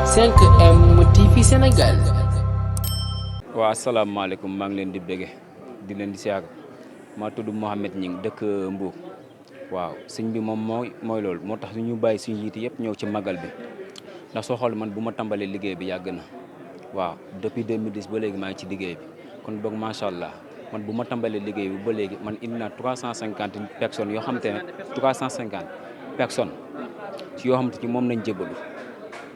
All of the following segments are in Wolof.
5M TV Sénégal. waaw asalaamaaleykum maa ngi leen di bége di leen di siyaar maa tudd Mouhamed Ñing dëkk Mbour waaw sëñ bi moom mooy loolu moo tax ñu bàyyi suñu yiite yëpp ñëw ci magal bi ndax soo xool man bu ma tàmbalee liggéey bi yàgg na waaw depuis 2010 ba léegi maa ngi ci liggéey bi kon boog macha allah man bu ma tàmbalee liggéey bi ba léegi man indi naa 350 personnes yoo xamante ne 350 personnes ci yoo xamante ni moom lañ jébalu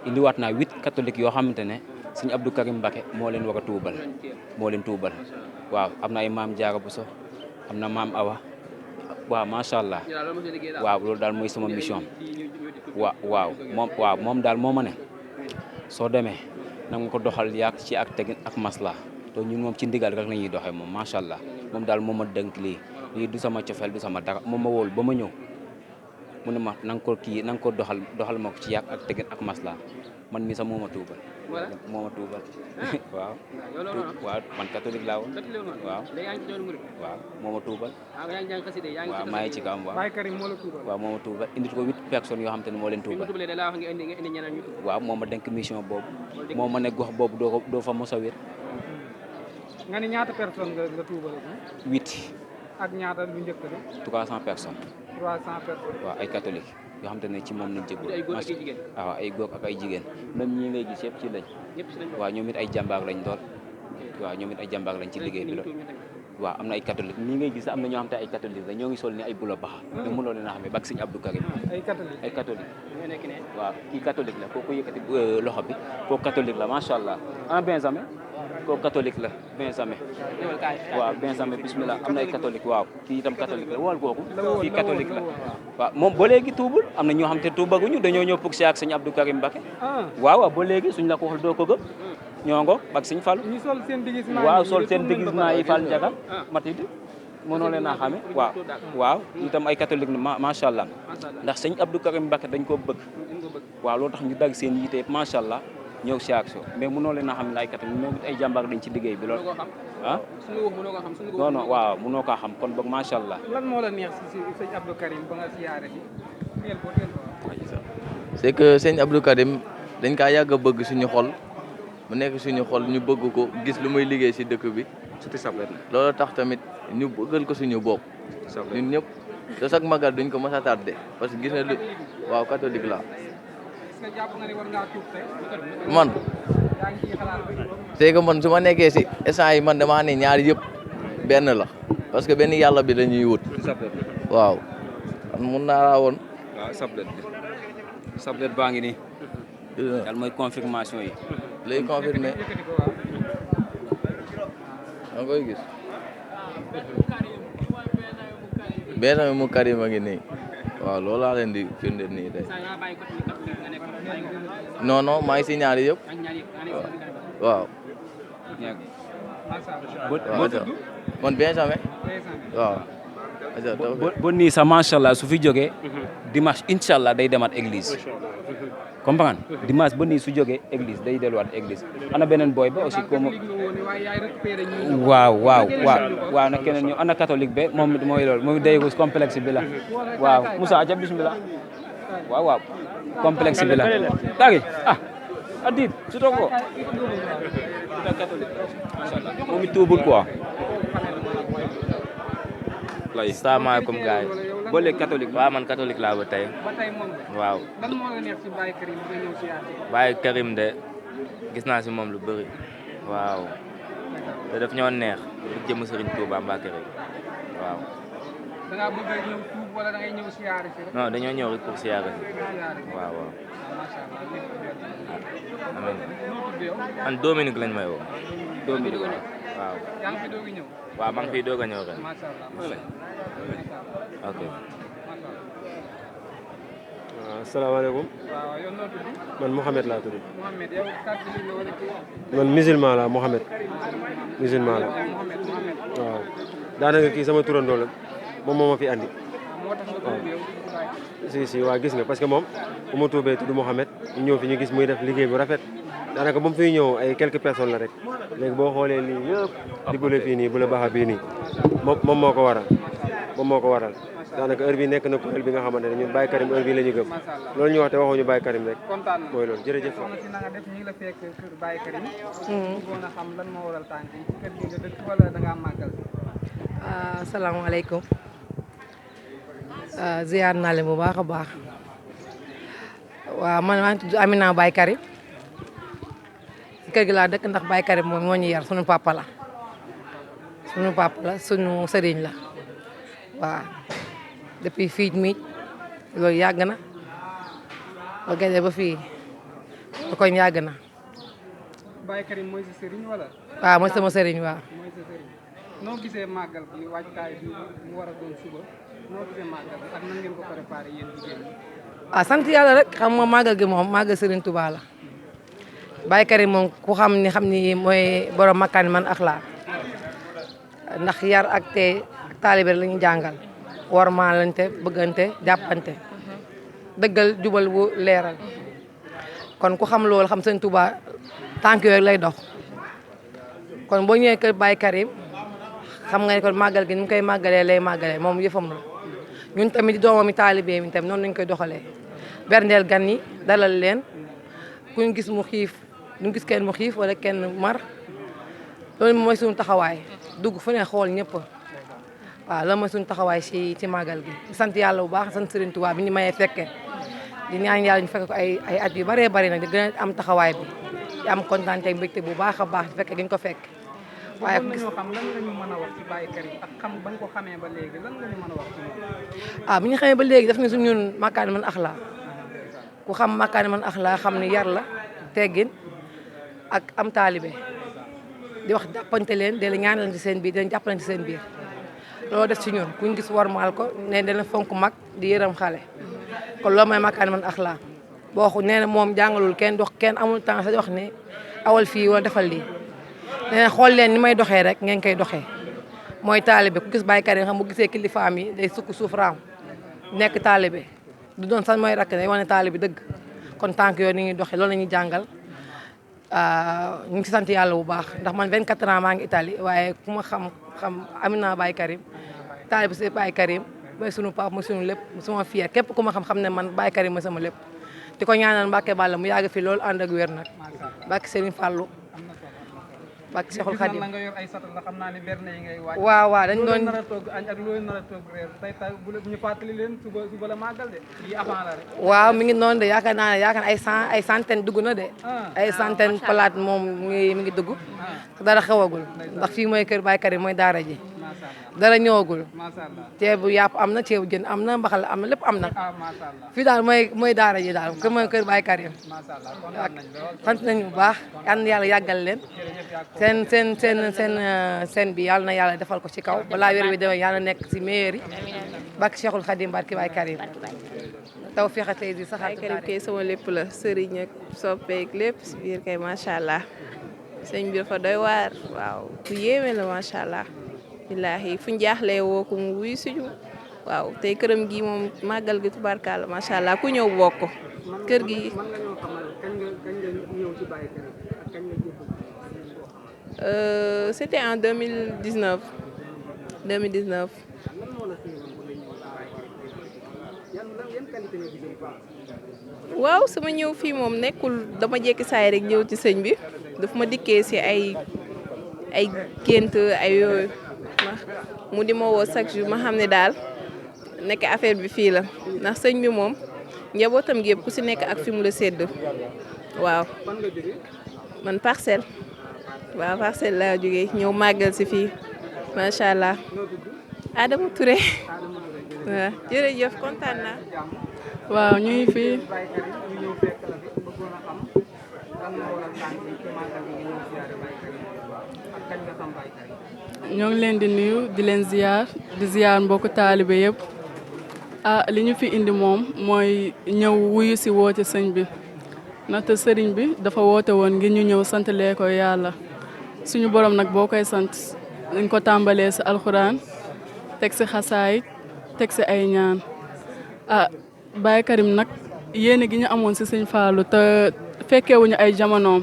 indiwaat naa 8 catholiques yoo xamante ne sëñ Abdou Karim Mbacké moo leen war a tuubal moo leen tuubal waaw am na ay maam Jaara Buso am na maam Awa waaw macha allah waaw loolu daal mooy sama mission moom daal moo ma ne soo demee na nga ko doxal yaak ci ak tegin ak masla te ñun moom ci ndigal rek la ñuy doxee moom macha allah moom daal moo ma dënk lii du sama cofeel du sama dara moom ma wóolu ba ma ñëw mu ne ma na nga ko doxal ma ko ci yaak ak tegin ak masla man mi sax moo ma tuubal moo ma tuubal waaw man catholique laa woon waaw moo ma tuubal waaw maa ngi ci kawam waaw moo ma tuubal indi ko 8 personnes yoo xam te ne moo leen tuubal waaw moo ma denk mission boobu moo ma ne gox boobu doo fa mos a wér nga ni ñaata personnes nga tuubal 8 ak ñaata lu njëkk de 300 personnes 300 personnes waaw ay catholique yoo xam te ne ci moom lañ jëgul waaw ay góor ak ay jigéen même ñii ngay gis yëpp ci lañ waaw ñoom it ay jàmbaar lañ dool waaw ñoom it ay jàmbaar lañ ci liggéey bi la waaw am na ay catholique nii ngay gis am na ñoo xam te ay catholique la ñoo ngi sol ni ay bula baxa mais mënoo leen a xamee bak sëñ Abdou Karim ay catholique waaw kii catholique la kooku yëkkati loxo bi kooku catholique la macha allah en Benjamin kooku catholique la Benjamin waaw Benjamin bismillah am na ay catholique waaw kii itam catholique la wool kooku kii catholique la waaw moom ba léegi tuubul am na ñoo xam te tuubaguñu dañoo ñëw pour si ak sëñ Abdou Karim Mbacké waaw ba léegi suñ la ko waxul doo ko gëm ñoo ngo bak sëñ Fall waaw sol seen déguisement yi Fall Njaga matidi mënoo leen a xame waaw itam ay catholique macha allah ndax sëñ Abdou Karim Mbacké dañ ko bëgg waaw loolu tax ñu dagg seen yiite yëpp macha allah ñëw si ak so mais mënoo leen a xam ne ay catholique mais ay jàmbaar dañ ci liggéey bi loolu non waaw mënoo kaa xam kon boog macha allah. lan moo la neex si sëñ Abdou Karim ba nga siyaare si c'est que sëñ Abdou Karim dañ kaa yàgg a bëgg suñu xol mu nekk suñu xol ñu bëgg ko gis lu muy liggéey si dëkk bi loolu tax tamit ñu bëggal ko suñu bopp ñun ñëpp te chaque magal duñ ko mës a tardé parce que gis na lu waaw catholique la man c'est que man su ma nekkee si instant yi man damaa ne ñaari yëpp benn la parce que benn yàlla bi dañuy wut waaw man mun naa laa woon waaw sablet baa ngi nii yàlla mooy confirmation yi lay confirmé da koy gis benn tamit mu Karim a ngi nii waaw loolu laa leen di firnde nii tey non maa ngi si ñaari yëpp waaw man Benjamin waaw ba nii sax macha allah su fi jógee dimanche incha allah day demaat église comprendre dimanche ba nii su jógee église day delluwaat église ana beneen boy ba aussi comme waaw nag keneen ñëw ana catholique be moom mooy loolu moom day complexe bi la waaw Moussa aca bismillah waaw complexe bi la tagi adit su toog ko moom it tuubul quoi salaamaaleykum gars yi ba léegi catholique waaw man catholique laa ba tey waaw lan moo la neex si Baye Karim ba ñëw siyaare Baye Karim de gis naa si moom lu bëri waaw te daf ñoo neex lu jëm Serigne Touba Mbacké rek waaw da ngaa bëgg a ñëw tuub wala da ngay ñëw siyaare si rek non dañoo ñëw rek pour siyaare si waaw amiin man Dominique lañ may woo Dominique waaw yaa ngi fi doog a ñëw waaw maa ngi fiy doog a ñëw ren ok asalaamaaleykum waaw yow noo tudd man Mouhamed laa tudd Mohamed yow catholique la wala kii man musulman la Mouhamed musulman la waaw daanaka kii sama turandoo la moom moo ma fi andi moo tax nga tuub yow si waa gis nga parce que moom bu ma tuubee tudd Mouhamed ñu ñëw fi ñu gis muy def liggéey bu rafet daanaka ba mu fiy ñëw ay quelques personnes la rek léegi boo xoolee lii yëpp di bule fii nii bule baxa bii nii moom moo ko waral daanaka heure bi nekk na kuréel bi nga xamante ne ñun Baye Karim heure bi la ñu gëm loolu ñu wax te waxuñu Baye Karim rek mooy loolu jërëjëf soxna si na nga def ñu ngi la fekk kër Baye Karim bëggoon a xam lan moo waral tànk yi ci kër gi nga dëkk wala da ngaa màggal asalaamaaleykum ziar naa leen bu baax a baax waaw man maa ngi tudd Amina Baye Karim kër gi laa dëkk ndax Baye Karim moom moo ñu yar sunu papa la sunu sëriñ la waaw depuis fii mi loolu yàgg na ba gëjee ba fii ba koñ yàgg na. Baye Karim mooy sa sëriñ wala. waaw mooy sama sëriñ waaw. mooy sa sëriñ noo gisee màggal bi waajtaay bi mu war a doon suba noo gisee màggal bi ak nan ngeen ko préparé yéen jigéen ñi. sant yàlla rek xam nga màggal gi moom màggal Serigne Touba la Baye Karim moom ku xam ni mooy borom makkaan man axlaa ndax yar ak tey ak taalibe la ñu jàngal wormaalante bëggante jàppante dëggal jubal bu leeral kon ku xam loolu xam Serigne Touba tànk yooyu lay dox kon boo ñëwee kër Baye Karim xam nga ne kon màggal gi ni mu koy màggalee lay màggalee moom yëfam la ñun tamit di doomam taalibe mi tamit noonu lañ koy doxalee berndeel gan yi dalal leen kuñ gis mu xiif ñu gis kenn mu xiif wala kenn mar loolu mooy suñu taxawaay dugg fu ne xool ñëpp waaw loolu mooy suñu taxawaay ci màggal gi sant yàlla bu baax sant Serigne Touba bi ñu mayee fekke di ñaan yàlla ñu fekk ko ay at yu bëree bëri nag di gën a am taxawaay bi di am kontaan ak mbégte bu baax a baax di fekke gi ñu ko fekk waaye mën nañoo xam lan nga ñu mën a wax ci Baye Karim ak xam ba nga ko xamee ba léegi lan nga ñu mën a wax ci moom. bi ñu xamee ba léegi daf ne suñu ñun makkaani man axlaa ku xam makkaani man axlaa xam ni yar la teggin ak am taalibe di wax jàppante leen de la ñaanalante seen biir di leen jàppalante seen biir loolu def ci ñun kuñ gis warmaal ko ne dana fonk mag di yërëm xale kon loolu mooy makkaani man axlaa boo wax nee na moom jàngalul kenn dox kenn amul temps sa wax ne awal fii wala defal lii nee na xool leen ni may doxee rek ngeen koy doxee mooy taalibe ku gis Baye Karim xam bu gisee kilifaam yi day sukk suuf raam nekk taalibe du doon sax mooy rakk day wane taalibe dëgg kon tànk yooyu ni ñuy doxee loolu la ñuy jàngal ñu ngi ci sant yàlla bu baax ndax man 24 ans maa ngi Italie waaye ku ma xam Amina Baye Karim taalibe si Baye Karim mooy sunu papa mooy sunu lépp suma fier képp ku ma xam ne man Baye Karim mooy sama lépp di ko ñaanal Mbacke Balla mu yàgg fi loolu ànd ak wér nag Mbacke Serigne Fallou Mbacke Cheikhul Khadim nga yor ay satal xam naa ne berne yi ngay waaj waaw dañ doon nar a togg añ ak looy nar a togg reer tey bu ñu fàttali leen suba la màggal de yi avant la rek waaw mi ngi noonu de yaakaar naa ne ay centaine dugg na de ay centaine palaat moom mi ngi dugg dara xewagul ndax fii mooy kër Baye Karim mooy daara ji dara ñëwagul ceebu yàpp am na ceebu jën am na mbaxal am na lépp am na fii daal mooy daara ji daal mooy kër Baye Karim sant nañu bu baax yal na yàlla yàggal leen seen bi yàlla na yàlla defal ko ci kaw balaa wér bi demee yàlla nekk ci mairie barke Cheikhul Khadim barke Baye Karim taw feexatee di saxaat Baye Karim kay sama lépp la sëriñ ak soppeek lépp si biir kay macha allah sëñ bi dafa doy waar waaw ku yéeme la macha allah billaahi fu ñu jaaxlee woo ko mu wuyu suñu waaw tey këram gi moom màggal gi tubarkalla macha allah ku ñëw bokk kër gi. C'était en 2019. waaw sama ñëw fii moom nekkul dama jékki saay rek ñëw ci sëñ bi daf ma dikkee si ay gént ay yooyu mu di ma woo chaque jour ma xam ne daal nekk affaire bi fii la ndax sëñ bi moom njabootam gi yëpp ku si nekk ak fi mu la sédd waaw man Parcelles waaw Parcelles laa jógee ñëw màggal si fii macha allah Adama Touré waaw jërëjëf kontaan naa. waaw ñu ngi fii ñoo ngi leen di nuyu di leen ziar mbokku taalibe yëpp li ñu fi indi moom mooy ñëw wuyu si woote sëñ bi ndaxte sëriñ bi dafa woote woon ngir ñu ñëw santalee ko yàlla suñu borom nag boo koy sant dañ ko tàmbalee si alxuraan teg si xasaayit teg si ay ñaan Baye Karim nag yéene gi ñu amoon si sëñ Fallou te fekkewuñu ay jamonoom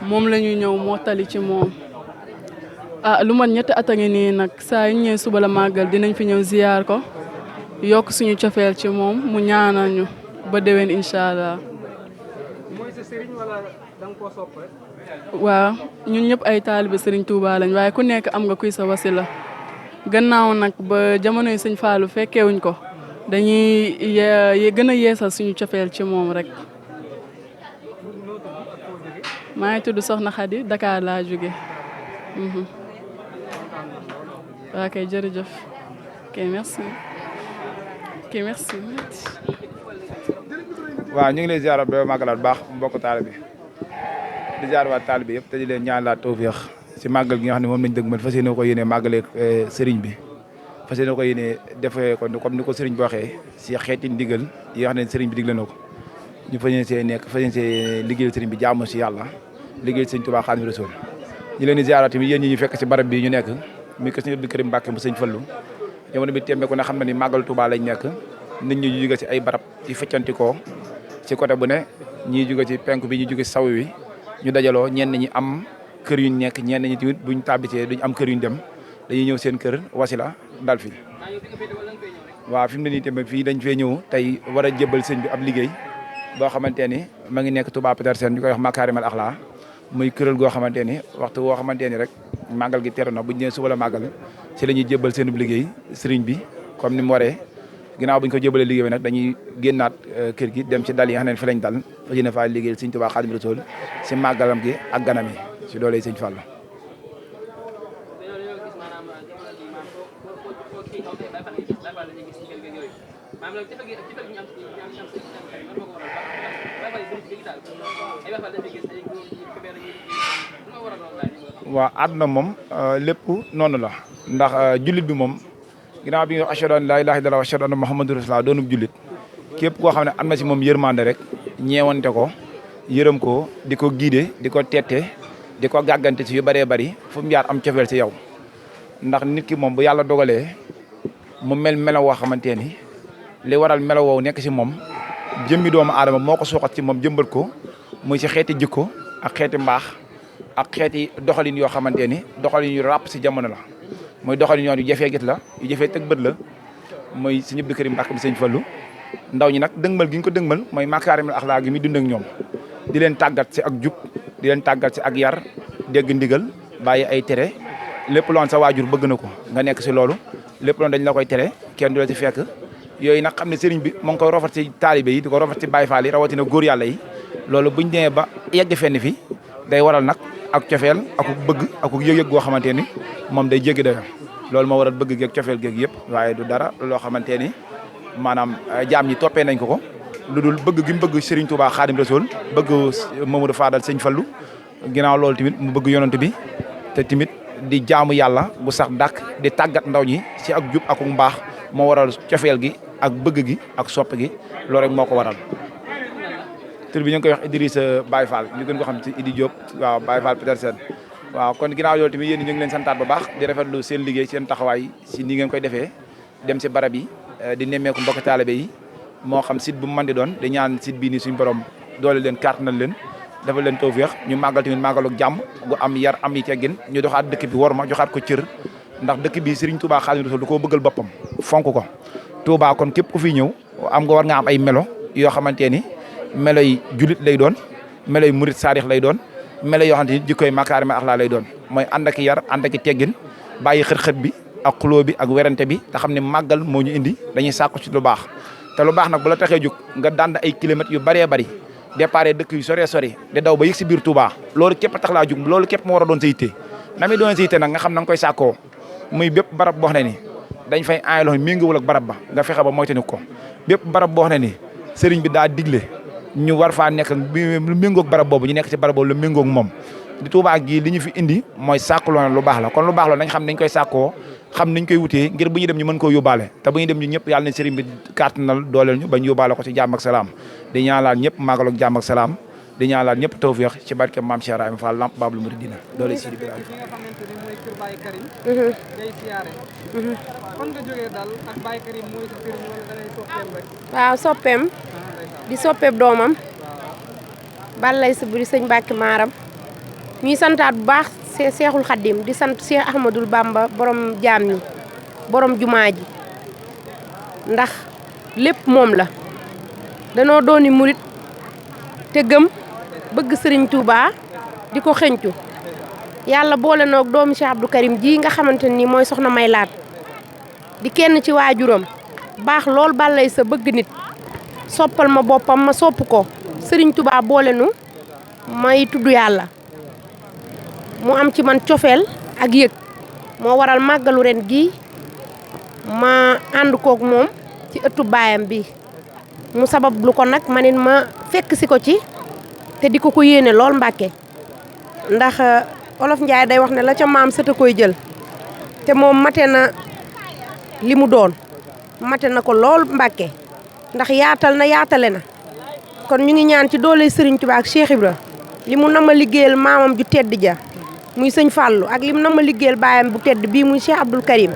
moom la ñuy ñëw mottali ci moom lu mat ñetti at a ngi nii nag saa yu ñëwee suba la màggal dinañ fi ñëw ziyaar ko yokk suñu cofeel ci moom mu ñaanal ñu ba déwén incha allah. mooy sa sëriñ wala da nga koo sopp rek. waaw ñun ñëpp ay taalibe Serigne Touba lañ waaye ku nekk am nga kuy sa wasila gannaaw nag ba jamonoy sëñ Fallou fekkewuñ ko dañuy gën a yeesal suñu cofeel ci moom rek. maa ngi tudd Soxna Khady Dakar laa jóge. waa kay jërëjëf. ok merci. ok merci. waaw ñu ngi lay ziar ba màggalaat baax mbokk taalibe bi di ziar waat taalibe yëpp te di leen ñaanalaat tawfeex si màggal gi nga xam ne moom lañ dëgmal fas yéene ko yéene màggaleeg sëriñ bi fas yéene ko yéene defee ko comme ni ko sëriñ bi waxee si xeeti ndigal yi nga xam ne sëriñ bi digle na ko ñu fas yéene see nekk fas yéene see liggéeyal sëriñ bi jaamu si yàlla liggéeyal sëriñ Tuubaa Xaadimu Rasuul ñu leen di ziar tamit yéen ñi ñu fekk si barab bi ñu nekk mi ko sëriñ Abdou Karim Mbàkke mu sëriñ Fallu jamono bi tembe ko na xam na ni màggal Tuubaa lañ nekk nit ñi ñu jóge si ay barab ci feccantikoo ci côté bu ne ñii jóge ci penku bi ñu jóge si saw wi ñu dajaloo ñenn ñi am kër yuñ nekk ñenn ñi tamit buñ tàbbitee duñ am kër yuñ dem dañuy ñëw seen kër wasila dal fi waaw fi mu ne nii tamit fii dañ fee ñëw tey war a jébbal sëñ bi ab liggéey boo xamante ni ma ngi nekk Touba Petersen ñu koy wax Makarimal Akhlaq muy kuréel goo xamante ni waxtu woo xamante ni rek màggal gi teru na buñ nee suba la màggal ci la ñuy jébbal seen liggéey sëriñ bi comme ni mu waree ginnaaw buñ ko jébalee liggéey bi nag dañuy génnaat kër gi dem ci dal yi nga xam ne fi lañ dal fa yéene faa liggéey sëñ Tuubaa Xaadimu Rasuul si màggalam gi ak ganam yi si doole sëñ Fallu waaw àdduna moom lépp noonu la ndax jullit bi moom ginnaaw bi nga wax ashhadu an laa ilaaha illallaah wa ashhadu anna muhammadu rasulullah doonub jullit képp koo xam ne am na si moom yërmande rek ñeewante ko yërëm ko di ko giide di ko tette di ko gàggante si yu bëree bëri fu mu jaar am cofeel si yow ndax nit ki moom bu yàlla dogalee mu mel melaw woo xamante ni li waral melaw woowu nekk si moom jëmmi doomu aadama moo ko suuxat si moom jëmbat ko muy si xeeti jikko ak xeeti mbaax ak xeeti doxalin yoo xamante ni doxalin yu ràpp si jamono la mooy doxalin yoon yu jafee gis la yu jafee tëg bët la mooy sëñ Abdou Karim Mbàkke bi sëñ Fallu ndaw ñi nag dëgmal gi ñu ko dëgmal mooy Makarimal Akhlaq gi muy dund ak ñoom di leen tàggat si ak jub di leen tàggat si ak yar dégg ndigal bàyyi ay tere lépp loon sa waajur bëgg na ko nga nekk si loolu lépp loon dañ la koy tere kenn du la si fekk yooyu nag xam ne sëriñ bi moo ngi koy rofat si taalibe yi di ko rofat si Baay Faal yi rawatina góor yàlla yi loolu buñ demee ba yegg fenn fi day waral nag ak cofeel ak bëgg ak yëg-yëg goo xamante ni moom day jéggi dayo loolu moo waral bëgg geeg cofeel geeg yëpp waaye du dara loo xamante ni maanaam jaam ñi toppee nañ ko lu dul bëgg gi mu bëgg Serigne Touba Khadim Rasoul bëgg Mamadou Fadal Sëñ Fallu ginnaaw loolu tamit mu bëgg yonent bi te tamit di jaamu yàlla bu sax dàkk di tàggat ndaw ñi si ak jub ak mbaax moo waral cofeel gi ak bëgg gi ak sopp gi loolu rek moo ko waral. tur bi ñu ngi koy wax Idrissa Baye Fall ñu gën ko xam ci Idi Diop waaw Baye Fall Petersen waaw kon ginnaaw loolu tamit yéen ñu ngi leen santaat bu baax di rafetlu seen liggéey seen taxawaay si ni ngeen koy defee dem si barab yi di nemmeeku mbokk taalibe yi moo xam site bu mu mën di doon di ñaan site bii nii suñu borom doole leen kàttanal leen dafa leen tawfeex ñu màggal tamit màggalu jàmm gu am yar am yi teggin ñu doxaat dëkk bi war ma joxaat ko cër ndax dëkk bi Serigne Touba Xaadimu Rasuul du koo bëggal boppam fonk ko Touba kon képp ku fi ñëw am nga war nga am ay melo yoo xamante ni melo yi julit lay doon melo yi murit saarix lay doon melo yoo xamante ni jikkoy Makarimal Akhlaq lay doon mooy ànd ak yar ànd ak teggin bàyyi xët-xët bi ak xuloo bi ak werante bi te xam ne màggal moo ñu indi dañuy sàkku ci lu baax te lu baax nag bu la taxee jóg nga dànd ay kilomètres yu bëree bëri départ dëkk yu sore sori di daw ba yëg si biir Touba loolu képp tax laa jóg loolu képp moo war a doon sa yitte na muy doon sa yitte nag nga xam na nga koy sàkkoo muy bépp barab boo xam ne ni dañ fay aay loo xam ne méngoowul ak barab ba nga fexe ba moytani ko bépp barab boo xam ne ni sëriñ bi daa digle ñu war faa nekk lu méngoog barab boobu ñu nekk ci barab boobu lu méngoog moom di Touba gii li ñu fi indi mooy sàkku loo lu baax la kon lu baax la nañ xam nañ koy sàkkoo xam nañ koy wutee ngir bu ñu dem ñu mën koo yóbbaale te bu ñu dem ñu ñëpp yàlla na sëriñ bi kàttanal dooleel ñu bañ yóbbaale ko ci jàmm ak salaam di ñaanal ñëpp màggal ak jàmm ak salaam di ñaanal ñëpp tawfeex ci barke Maam Cheikh Ibrahima Fall Lamp Babul Mouridina doole Sidi Ibrahima fi nga xamante ni mooy kër Baye Karim day siyaare fan nga jógee daal ak Baye Karim mooy sa sëriñ wala da ngay soppeem rek waaw soppeem di soppeem doomam balay sa buri sëñ Mbàkke Maaram ñuy santaat bu baax Seexul Xaddim di sant Cheikh Ahmadul Bamba borom jaam ñi borom jumaa ji ndax lépp moom la danoo dooni murit te gëm bëgg Serigne Touba di ko xëñcu yàlla boole noog doomu Cheikh Abdou Karim ji nga xamante ni mooy soxna May Laat di kenn ci waajuram baax lool balay sa bëgg nit soppal ma boppam ma sopp ko Serigne Touba boole nu may tudd yàlla mu am ci man cofeel ak yëg moo waral màggalu ren gi ma ànd koog moom ci ëttu baayam bi mu sabab lu ko nag ma nit ma fekk si ko ci te di ko yéene lool Mbàkke ndax Olof Njaay day wax ne la ca maam sët a koy jël te moom mate na li mu doon mate na ko lool Mbàkke ndax yaatal na yaatale na kon ñu ngi ñaan ci doole Serigne Touba ak Cheikh Ibra li mu nama liggéeyal maamam ju tedd ja muy sëñ Fallou ak li mu nama liggéeyal baayam bu tedd bii muy Cheikh Abdou Karim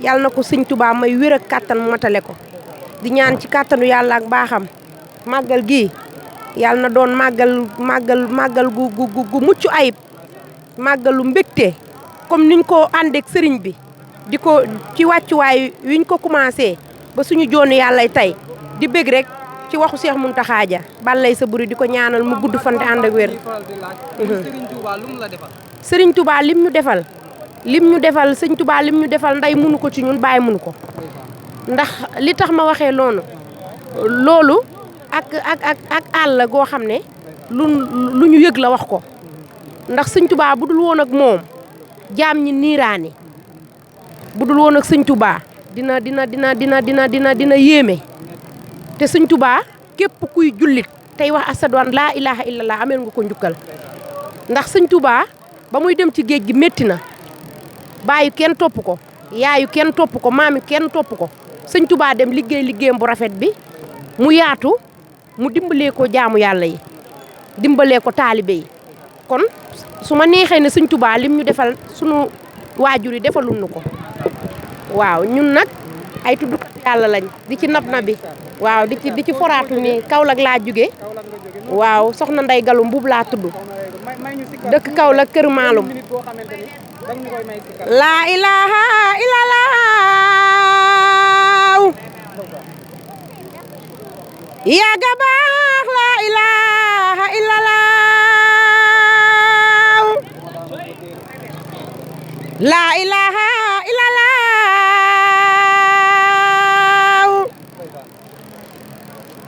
yàlla na ko sëñ Touba may wér ak kàttan mu matale ko di ñaan ci kàttanu yàlla ak baaxam màggal gi yàlla na doon màggal gu mucc ayib màggalu mbégte comme niñ ko àndeek sëriñ bi di ko ci wàccuwaay wiñ ko commencé ba suñu joonu yàlla tey di bég rek ci waxu Cheikh Mountakha Dia balay sa buri di ko ñaanal mu gudd fante ànd ak wér. Serigne Touba lim ñu defal Serigne Touba lim ñu defal nday mënu ko ci ñun bàyyi mënu ko ndax li tax ma waxee loolu ak àll goo xam ne lu ñu yëg la wax ko ndax Serigne Touba bu dul woon ak moom jaam ñi niiraani bu dul woon ak Serigne Touba dina yéeme te Serigne Touba képp kuy jullit tey wax asadu an laa ilaha illallah ameel nga ko njukkal ndax Serigne Touba ba muy dem ci géej gi métti na baayu kenn topp ko yaayu kenn topp ko maami kenn topp ko Serigne Touba dem liggéeyam bu rafet bi mu yaatu mu dimbalee ko jaamu yàlla yi dimbalee ko taalibe yi kon su ma neexee ne Serigne Touba lim ñu defal sunu waajur yi defalul nu ko waaw ñun nag ay tuddkat yàlla lañ di ci nab bi waaw di ci foraatu ni Kaolack laa jóge waaw soxna Ndey Galu Mbuub laa tudd dëkk Kaolack Kër Maalum laa ilaha illallah yaaga baax laa ilaha illallah laa ilaha illallah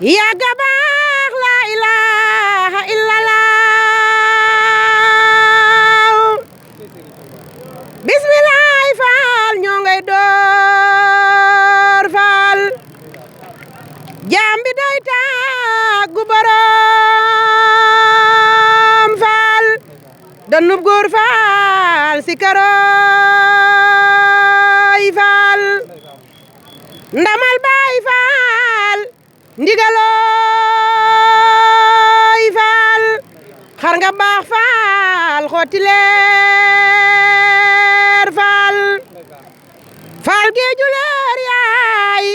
yaaga baax laa ilaha illallah bismillah faal ñoo ngay door faal jaam bi day tàggu borom faal danub góor faal si karoy faal ndamal baay faal ndigalooy faal xar nga baax faal xooti leer faal faal géeju leer yaay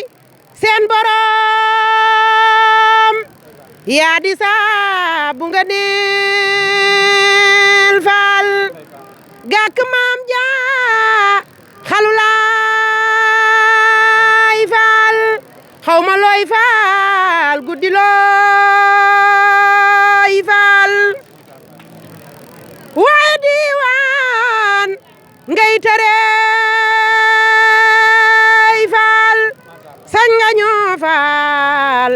seen borom yaa di saabu nga neel faal gàkk maam jaa xalulaay faal xawma looy faal guddi looy faal waaye diiwaan ngay terey faal sañ nga ñoo faal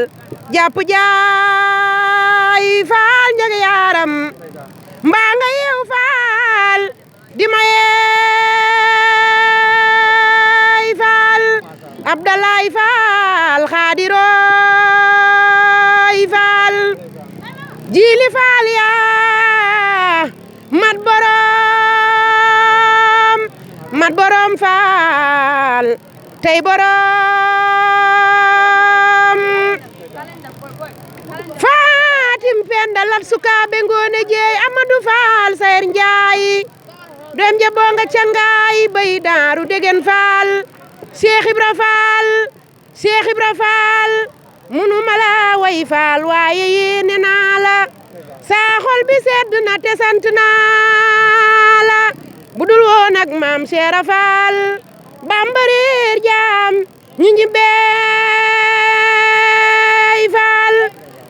jàpp jaay faal njëg yaaram mbaa nga yeew faal di mayeey faal abdalaay faal xaadiroy faal jiili faal yaa mat borom faal tey borom Fatim Penda Lat Sukaabe Ngoone Jeey Amadou Faal Sayer Njaay doom ja bonga cangaay bay daaru degen faal Cheikh Ibra Faal munu mala way faal waaye yéene naa la saa xol bi sedd na te sant naa la budul woon ak maam Cheikh Faal bamba réer jaam ñi ngi beey faal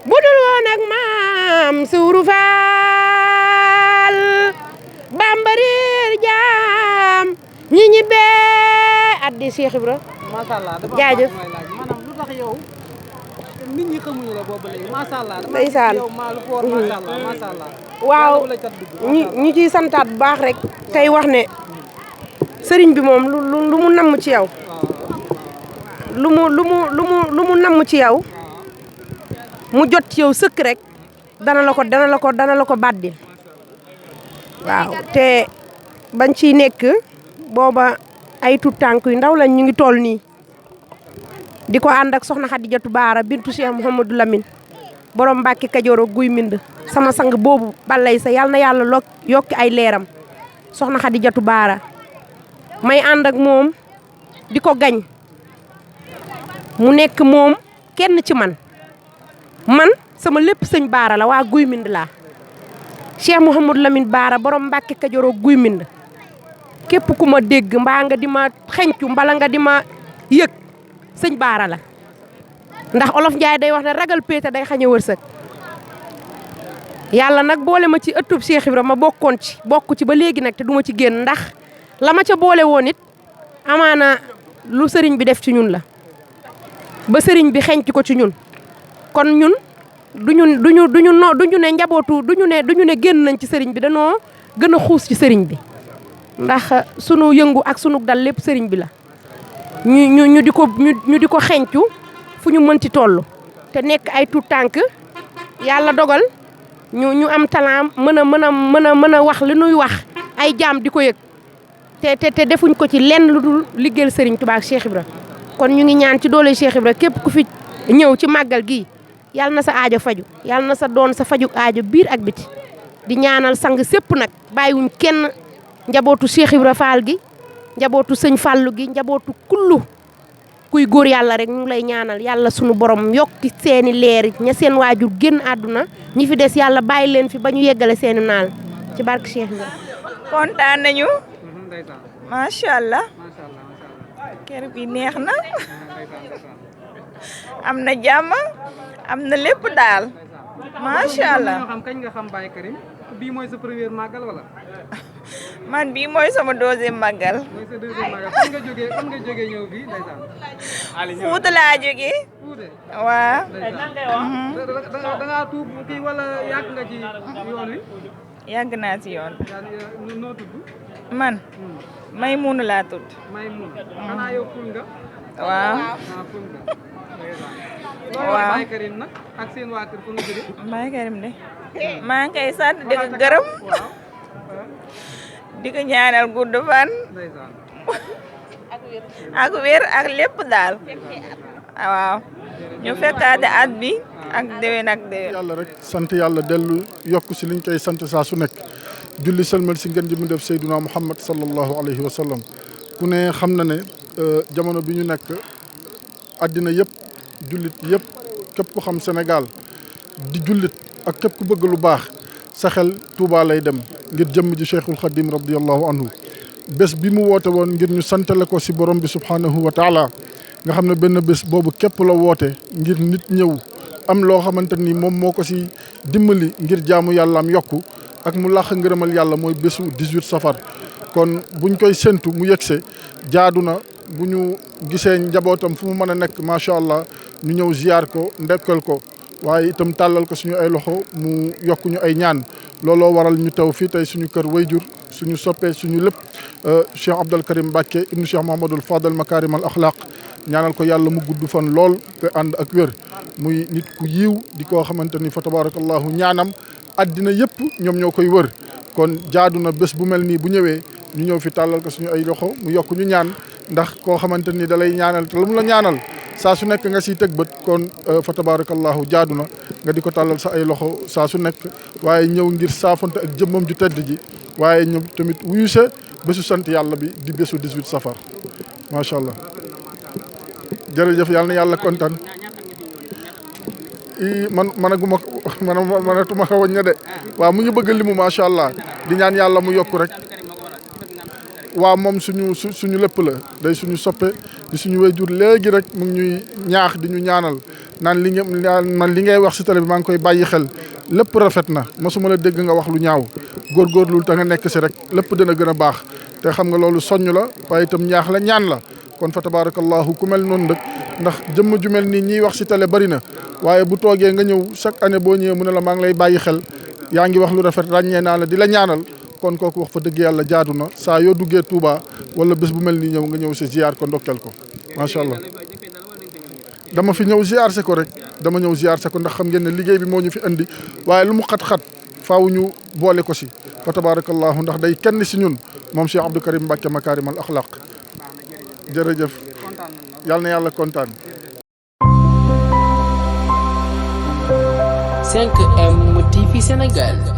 budul woon ak maam suuru faal bambariir jaam ñi ngi bee addi Cheikh Ibra macha allah jaajëf maanaam lu tax yow nit ñi xamuñu la boobu léegi macha allah ndeysaan yow maa lu foor macha allah macha allah waaw ñu ciy santaat bu baax rek tey wax ne sëriñ bi moom lu mu namm ci yow lu mu namm ci yow mu jot ci yow sëkk rek dana la ko baddi waaw te bañ ciy nekk booba ay tuut tànk yu ndaw lañ ñu ngi toll nii di ko ànd ak soxna Xadijatu Baara bintu Cheikh Mouhamadou Lamine borom Mbàkke Kajoor guy mind sama sang boobu balay sa yàlla na yàlla yokki ay leeram soxna Xadijatu Baara may ànd ak moom di ko gañ mu nekk moom kenn ci man sama lépp sëñ Baara la waa guy mind laa Cheikh Mouhamadou Lamine Baara borom Mbàkke Kajoor guy mind képp ku ma dégg mbaa nga di ma xencu mbala nga di ma yëg sëñ Baara la ndax olof Njaay day wax ne ragal péete day xañe wërsëg yàlla nag boole ma ci ëttub Cheikh Ibra ma bokk ci ba léegi nag te duma ci génn ndax la ma ca boole woon it amaana lu sëriñ bi def ci ñun la ba sëriñ bi xenc ko ci ñun kon ñun duñu ne njabootu duñu ne génn nañ ci sëriñ bi danoo gën a xuus ci sëriñ bi ndax sunu yëngu ak sunu dal lépp sëriñ bi la ñu di ko xencu fu ñu mënti toll te nekk ay tuut tànk yàlla dogal ñu am talent mën a wax li nuy wax ay jaam di ko yëg te defuñ ko ci lenn lu dul liggéeyal sëriñ Tuubaa ak Cheikh Ibra kon ñu ngi ñaan ci doole Cheikh Ibra képp ku fi ñëw ci màggal gi yàlla na sa aajo faju yàlla na sa doon sa faju aajo biir ak biti di ñaanal sang sépp nag bàyyiwuñ kenn njabootu Cheikh Ibra Fall gi njabootu sëñ Fallu gi njabootu kullu kuy góor yàlla rek ñu ngi lay ñaanal yàlla sunu borom yokki seeni leer ña seen waajur génn àdduna ñi fi des yàlla bàyyi leen fi ba ñu yeggale seeni naal ci barke Cheikh Ibra kontaan nañu macha allah kër bi neex na am na jàmm am na lépp daal macha allah. kañ nga xam Baye Karim bii mooy sa première màggal wala. man bii mooy sama deuxième màggal. mooy sa deuxième màggal fan nga jógee ñëw fii ndeysaan. Fuuta laa jógee. waaw. da ngaa tuub kii wala yàgg nga ci yoon wi. yàgg naa ci yoon. noo tudd. man. Maymuna laa tudd. Maymuna. xanaa yow ful nga. waaw. ful nga. waaw Baye Karim nag ak seen waa kër fu nga jógee. Baye Karim de. maa ngi koy sant di ko gërëm. di ko ñaanal gudd fan. ak wér ak lépp daal. waaw. ñu fekkaate at bi ak déwén ak déwén. yàlla rek sant yàlla dellu yokk si liñ koy sant saa su nekk. julli sëlmal si ngeen ji mu def Seydina Muhammad sallallahu alayhi wa sallam ku ne xam na ne jamono bi ñu nekk àddina yëpp jullit yëpp képp ku xam Sénégal di jullit ak képp ku bëgg lu baax sa xel Touba lay dem ngir jëmm ji Cheikhul Khadim radiyallahu anhu bés bi mu woote woon ngir ñu santale ko si borom bi subhanahu wa taala nga xam ne benn bés boobu képp la woote ngir nit ñëw am loo xamante ni moom moo ko si dimbali ngir jaamu yàlla am yokku ak mu làq ngërëmal yàlla mooy bésu 18 safar kon buñ koy séntu mu yegse jaadu na bu ñu gisee njabootam fu mu mën a nekk macha allah ñu ñëw ziar ko ndekkal ko waaye itam tàllal ko suñu ay loxo mu yokk ñu ay ñaan looloo waral ñu teew fii tey suñu kër wayjur suñu soppee suñu lépp Cheikh Abdou Karim Mbacké ibnu Cheikh Mouhamadoul Fadal Makarim al Akhlaq ñaanal ko yàlla mu gudd fan lool te ànd ak wér muy nit ku yiiw di koo xamante ni fa tabarakallahu ñaanam addina yëpp ñoom ñoo koy wër kon jaadu na bés bu mel nii bu ñëwee ñu ñëw fi tàllal ko suñu ay loxo mu yokk ñu ñaan ndax koo xamante ni da lay ñaanal te lu mu la ñaanal saa su nekk nga siy teg bët kon fa tabarakallahu jaadu na nga di ko tàllal sa ay loxo saa su nekk waaye ñëw ngir saafante ak jëmmam ju tedd ji waaye ñoom tamit wuyu se bésu sant yàlla bi di bésu 18 safar macha allah jërëjëf yàlla na yàlla kontaan. manatuma ko wañ na de waaw mu ngi bëgg limu macha allah di ñaan yàlla mu yokk rek waaw moom suñu lépp la day suñu soppe di suñu wayjur léegi rek mu ngi ñuy ñaax di ñu ñaanal naan li ngay wax si télé bi maa ngi koy bàyyi xel lépp rafet na mosuma la dégg nga wax lu ñaaw góorgóorlu te nga nekk si rek lépp dina gën a baax te xam nga loolu soññ la waaye itam ñaax la ñaan la kon fa tabarakallahu ku mel noonu rek ndax jëmm ju mel nii ñiy wax si télé bari na waaye bu toogee nga ñëw chaque année boo ñëwee mu ne la maa ngi lay bàyyi xel yaa ngi wax lu rafet ràññee naa la di la ñaanal kon kooku wax fa dëgg yàlla jaadu na saa yoo duggee Touba wala bés bu mel nii ñëw nga ñëw si ziar ko ndokkeel ko macha allah. dama fi ñëw ziar se ko rek dama ñëw ziar se ko ndax xam ngeen ne liggéey bi moo ñu fi andi waaye lu mu xat-xat faaw ñu boole ko si fa tabarakallahu ndax day kenn si ñun moom Cheikh Abdou Karim Mbacké Makarimal Akhlaq jërëjëf yàlla na yàlla kontaan. 5M TV Sénégal.